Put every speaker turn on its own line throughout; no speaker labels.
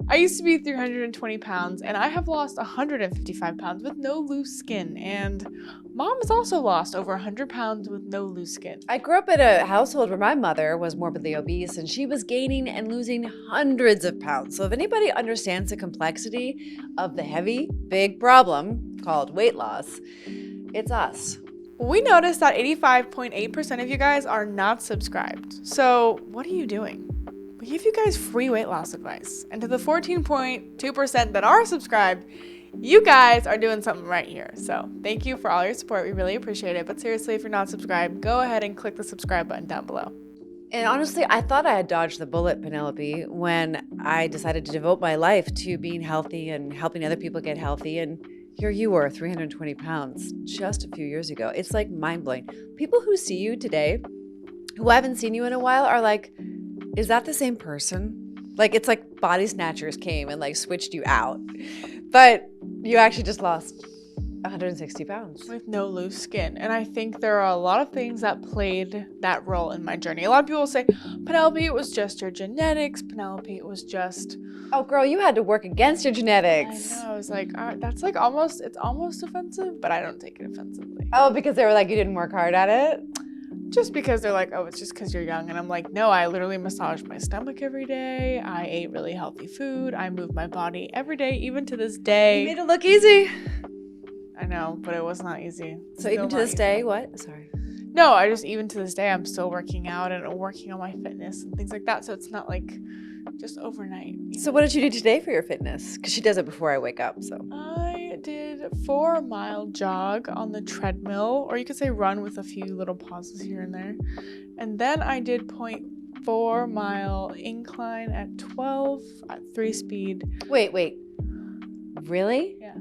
I used to be 320 pounds, and I have lost 155 pounds with no loose skin. And Mom has also lost over 100 pounds with no loose skin.
I grew up in a household where my mother was morbidly obese, and she was gaining and losing hundreds of pounds. So if anybody understands the complexity of the heavy, big problem called weight loss, it's us.
We noticed that 85.8% of you guys are not subscribed. So what are you doing? We give you guys free weight loss advice. And to the 14.2% that are subscribed, you guys are doing something right here. So thank you for all your support. We really appreciate it. But seriously, if you're not subscribed, go ahead and click the subscribe button down below.
And honestly, I thought I had dodged the bullet, Penelope, when I decided to devote my life to being healthy and helping other people get healthy. And here you were, 320 pounds just a few years ago. It's like mind-blowing. People who see you today, who haven't seen you in a while, are like, is that the same person? Like, it's like body snatchers came and like switched you out. But you actually just lost 160 pounds.
With no loose skin. And I think there are a lot of things that played that role in my journey. A lot of people say, Penelope, it was just your genetics. Penelope, it was just...
Oh, girl, you had to work against your genetics.
I know. I was like, that's like it's almost offensive, but I don't take it offensively.
Oh, because they were like, you didn't work hard at it?
Just because they're like, oh, it's just because you're young. And I'm like, no, I literally massaged my stomach every day. I ate really healthy food. I moved my body every day, even to this day.
You made it look easy.
I know, but it was not easy.
So even to this day, what? Sorry.
No, even to this day, I'm still working out and working on my fitness and things like that. So it's not like just overnight.
So what did you do today for your fitness? Because she does it before I wake up, so.
I did 4-mile jog on the treadmill, or you could say run with a few little pauses here and there. And then I did 0.4-mile incline at 12 at 3 speed.
Wait. Really?
Yeah.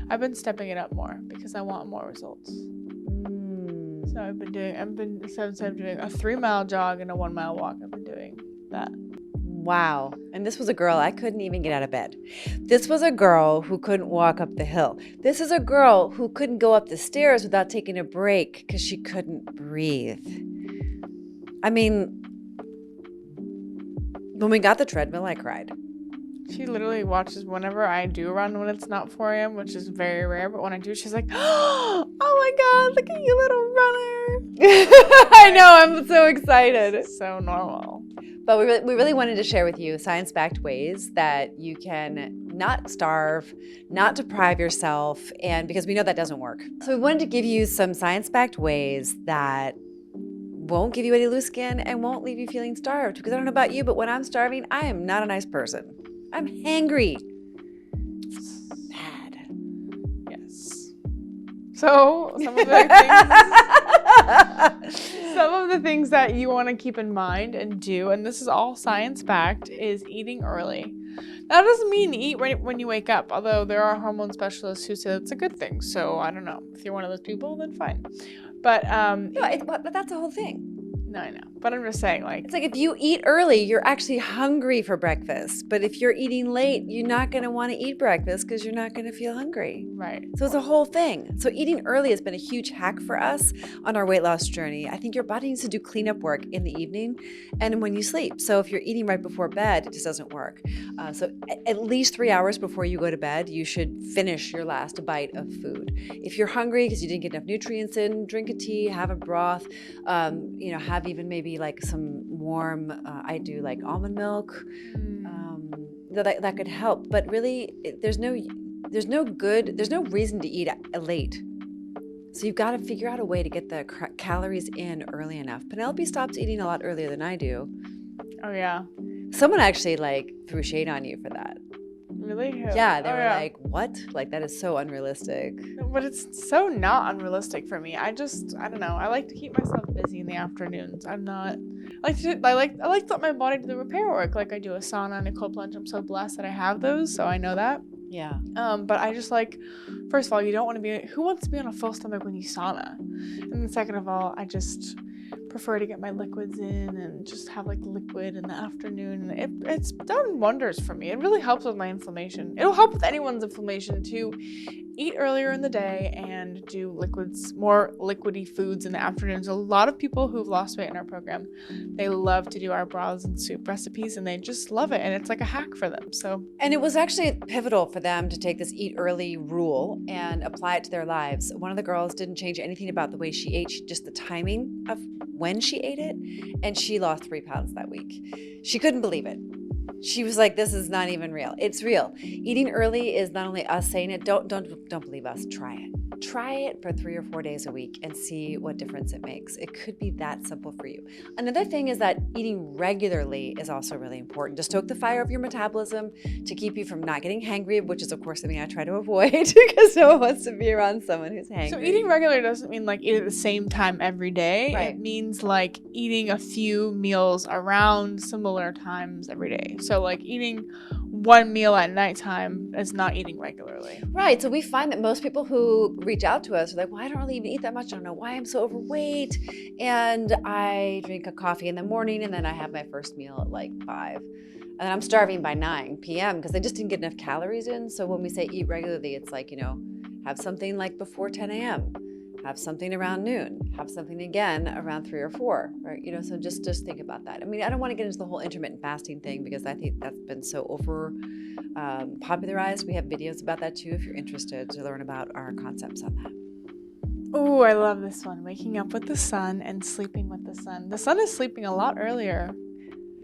I've been stepping it up more because I want more results. So instead of doing a 3-mile jog and a 1-mile walk, I've been doing that.
Wow. And this was a girl, I couldn't even get out of bed. This was a girl who couldn't walk up the hill. This is a girl who couldn't go up the stairs without taking a break because she couldn't breathe. I mean, when we got the treadmill, I cried.
She literally watches whenever I do run when it's not 4 a.m., which is very rare. But when I do, she's like, oh my God, look at you, little runner.
I know, I'm so excited.
It's so normal.
But we really wanted to share with you science-backed ways that you can not starve, not deprive yourself, and because we know that doesn't work. So we wanted to give you some science-backed ways that won't give you any loose skin and won't leave you feeling starved. Because I don't know about you, but when I'm starving, I am not a nice person. I'm hangry. Bad.
Yes. So some of the things that you want to keep in mind and do, and this is all science-backed, is eating early. That doesn't mean eat when you wake up, although there are hormone specialists who say that's a good thing. So I don't know. If you're one of those people, then fine. But
but that's the whole thing.
No, I know. But I'm just saying, like...
It's like if you eat early, you're actually hungry for breakfast. But if you're eating late, you're not going to want to eat breakfast because you're not going to feel hungry.
Right.
So it's a whole thing. So eating early has been a huge hack for us on our weight loss journey. I think your body needs to do cleanup work in the evening and when you sleep. So if you're eating right before bed, it just doesn't work. So at least 3 hours before you go to bed, you should finish your last bite of food. If you're hungry because you didn't get enough nutrients in, drink a tea, have a broth, have even maybe like some warm, I do like almond milk, that could help. But really, there's no reason to eat late. So you've got to figure out a way to get the calories in early enough. Penelope stops eating a lot earlier than I do.
Oh yeah.
Someone actually threw shade on you for that.
Really?
Yeah, they were like, what? Like, that is so unrealistic.
But it's so not unrealistic for me. I don't know. I like to keep myself busy in the afternoons. I like to let my body do the repair work. Like I do a sauna and a cold plunge. I'm so blessed that I have those, so I know that.
Yeah.
But I just first of all, you don't want to be, who wants to be on a full stomach when you sauna? And then second of all, prefer to get my liquids in and just have like liquid in the afternoon. It's done wonders for me. It really helps with my inflammation. It'll help with anyone's inflammation to eat earlier in the day and do liquids, more liquidy foods in the afternoons. A lot of people who've lost weight in our program, they love to do our broths and soup recipes, and they just love it, and it's like a hack for them. So,
and it was actually pivotal for them to take this eat early rule and apply it to their lives. One of the girls didn't change anything about the way she ate, just the timing of when she ate it, and she lost 3 pounds that week. She couldn't believe it. She was like, this is not even real. It's real. Eating early is not only us saying it, don't believe us, try it. Try it for 3 or 4 days a week and see what difference it makes. It could be that simple for you. Another thing is that eating regularly is also really important to stoke the fire of your metabolism, to keep you from not getting hangry, which is of course something I try to avoid because no one wants to be around someone who's hangry.
So eating regular doesn't mean like eat at the same time every day.
Right.
It means like eating a few meals around similar times every day. So like eating one meal at nighttime is not eating regularly.
Right. So we find that most people who reach out to us are like, well, I don't really even eat that much. I don't know why I'm so overweight. And I drink a coffee in the morning and then I have my first meal at like 5. And then I'm starving by 9 p.m. because I just didn't get enough calories in. So when we say eat regularly, it's like, have something like before 10 a.m., have something around noon, have something again around 3 or 4, right? So just think about that. I mean, I don't want to get into the whole intermittent fasting thing because I think that's been so over popularized. We have videos about that too if you're interested to learn about our concepts on that.
Oh, I love this one. Waking up with the sun and sleeping with the sun. The sun is sleeping a lot earlier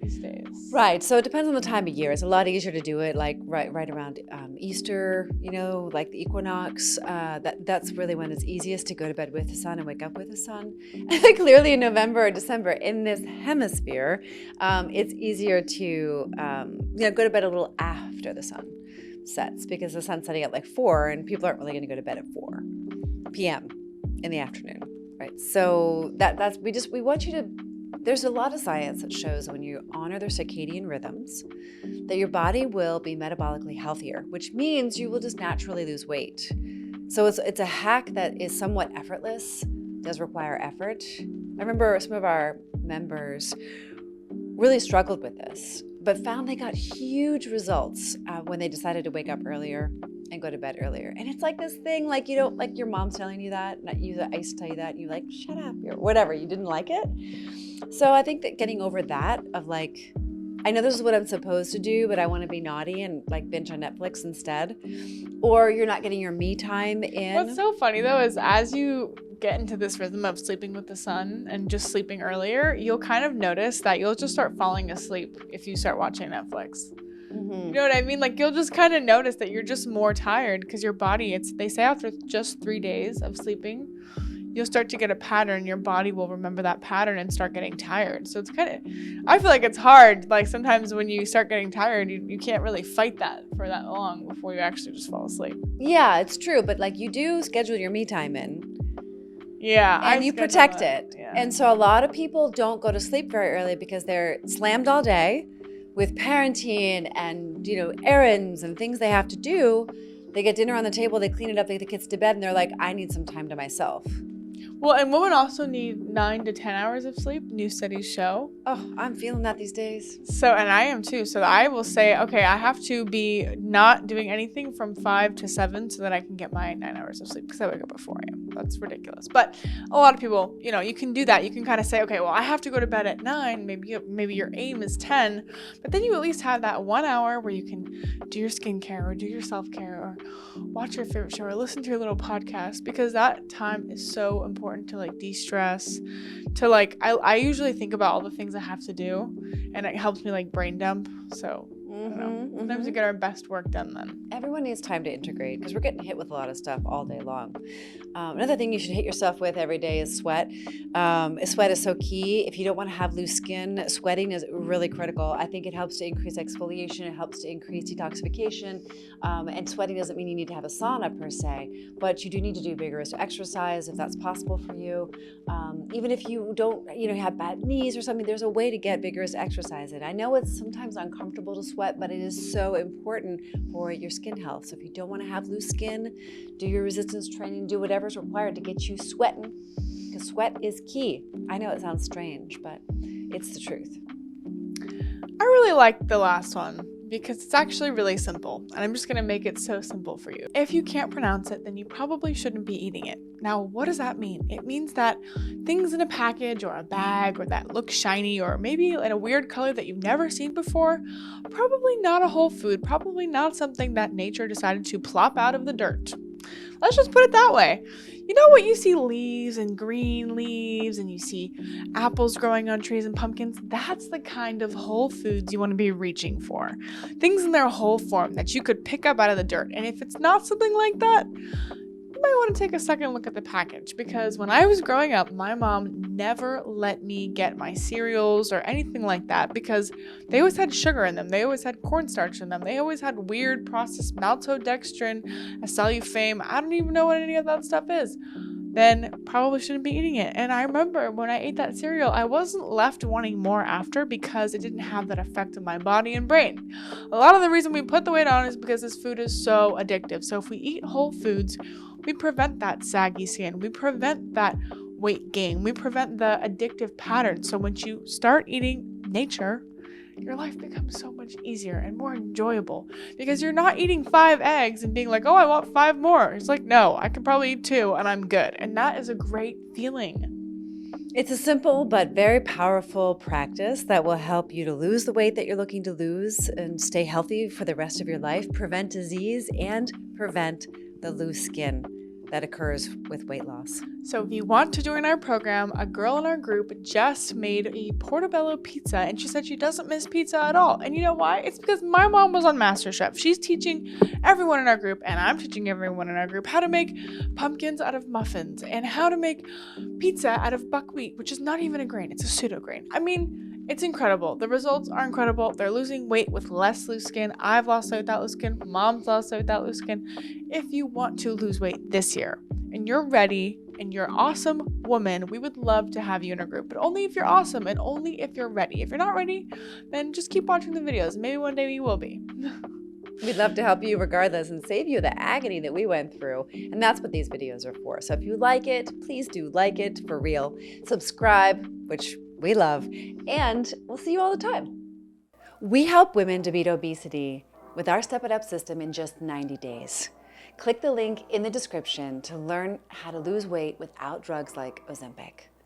these days.
Right. So it depends on the time of year. It's a lot easier to do it like right around Easter, like the equinox. That's really when it's easiest to go to bed with the sun and wake up with the sun. And clearly in November or December in this hemisphere, it's easier to go to bed a little after the sun sets because the sun's setting at like 4 and people aren't really going to go to bed at 4 p.m. in the afternoon. Right. So we want you to. There's a lot of science that shows when you honor their circadian rhythms that your body will be metabolically healthier, which means you will just naturally lose weight. So it's a hack that is somewhat effortless, does require effort. I remember some of our members really struggled with this, but found they got huge results when they decided to wake up earlier and go to bed earlier. And it's like this thing, like like your mom's telling you that, not you. I used to tell you that, and you like, shut up, or whatever. You didn't like it. So I think that getting over that of like, I know this is what I'm supposed to do, but I want to be naughty and like binge on Netflix instead, or you're not getting your me time in.
What's so funny though is as you get into this rhythm of sleeping with the sun and just sleeping earlier, you'll kind of notice that you'll just start falling asleep if you start watching Netflix. Mm-hmm. You know what I mean? Like you'll just kind of notice that you're just more tired because your body, they say after just 3 days of sleeping, you'll start to get a pattern. Your body will remember that pattern and start getting tired. So it's kind of, I feel like it's hard. Like sometimes when you start getting tired, you can't really fight that for that long before you actually just fall asleep.
Yeah, it's true. But like you do schedule your me time in.
Yeah.
And you protect it. Yeah. And so a lot of people don't go to sleep very early because they're slammed all day with parenting and, errands and things they have to do. They get dinner on the table, they clean it up, they get the kids to bed, and they're like, I need some time to myself.
Well, and women also need 9 to 10 hours of sleep, new studies show.
Oh, I'm feeling that these days.
So, and I am too. So I will say, okay, I have to be not doing anything from 5 to 7 so that I can get my 9 hours of sleep because I wake up at 4 a.m. That's ridiculous. But a lot of people, you can do that. You can kind of say, okay, well, I have to go to bed at 9. Maybe your aim is 10, but then you at least have that 1 hour where you can do your skincare or do your self-care or watch your favorite show or listen to your little podcast because that time is so important to like de-stress, to like I usually think about all the things I have to do and it helps me like brain dump. So I don't know. Sometimes we get our best work done then.
Everyone needs time to integrate because we're getting hit with a lot of stuff all day long. Another thing you should hit yourself with every day is sweat. Sweat is so key. If you don't want to have loose skin, sweating is really critical. I think it helps to increase exfoliation. It helps to increase detoxification. And sweating doesn't mean you need to have a sauna per se, but you do need to do vigorous exercise if that's possible for you. Even if you don't, have bad knees or something, there's a way to get vigorous exercise in. I know it's sometimes uncomfortable to sweat, but it is so important for your skin health. So if you don't want to have loose skin, do your resistance training, do whatever's required to get you sweating, because sweat is key. I know it sounds strange, but it's the truth.
I really like the last one because it's actually really simple, and I'm just going to make it so simple for you. If you can't pronounce it, then you probably shouldn't be eating it. Now, what does that mean? It means that things in a package or a bag or that look shiny or maybe in a weird color that you've never seen before, probably not a whole food, probably not something that nature decided to plop out of the dirt. Let's just put it that way. You know what, you see leaves and green leaves and you see apples growing on trees and pumpkins? That's the kind of whole foods you want to be reaching for. Things in their whole form that you could pick up out of the dirt. And if it's not something like that, you might want to take a second look at the package, because when I was growing up, my mom never let me get my cereals or anything like that because they always had sugar in them. They always had cornstarch in them. They always had weird processed maltodextrin, acellufame. I don't even know what any of that stuff is. Then probably shouldn't be eating it. And I remember when I ate that cereal, I wasn't left wanting more after because it didn't have that effect on my body and brain. A lot of the reason we put the weight on is because this food is so addictive. So if we eat whole foods, we prevent that saggy skin. We prevent that weight gain. We prevent the addictive pattern. So once you start eating nature, your life becomes so much easier and more enjoyable because you're not eating 5 eggs and being like, oh, I want 5 more. It's like, no, I can probably eat 2 and I'm good. And that is a great feeling.
It's a simple but very powerful practice that will help you to lose the weight that you're looking to lose and stay healthy for the rest of your life, prevent disease, and prevent the loose skin that occurs with weight loss.
So if you want to join our program, a girl in our group just made a portobello pizza, and she said she doesn't miss pizza at all. And you know why? It's because my mom was on MasterChef. She's teaching everyone in our group, and I'm teaching everyone in our group how to make pumpkins out of muffins and how to make pizza out of buckwheat, which is not even a grain. It's a pseudo grain. I mean, it's incredible. The results are incredible. They're losing weight with less loose skin. I've lost weight without loose skin. Mom's lost weight without loose skin. If you want to lose weight this year and you're ready and you're an awesome woman, we would love to have you in our group, but only if you're awesome and only if you're ready. If you're not ready, then just keep watching the videos. Maybe one day you will be.
We'd love to help you regardless and save you the agony that we went through. And that's what these videos are for. So if you like it, please do like it for real. Subscribe, which we love, and we'll see you all the time. We help women to beat obesity with our Step It Up system in just 90 days. Click the link in the description to learn how to lose weight without drugs like Ozempic.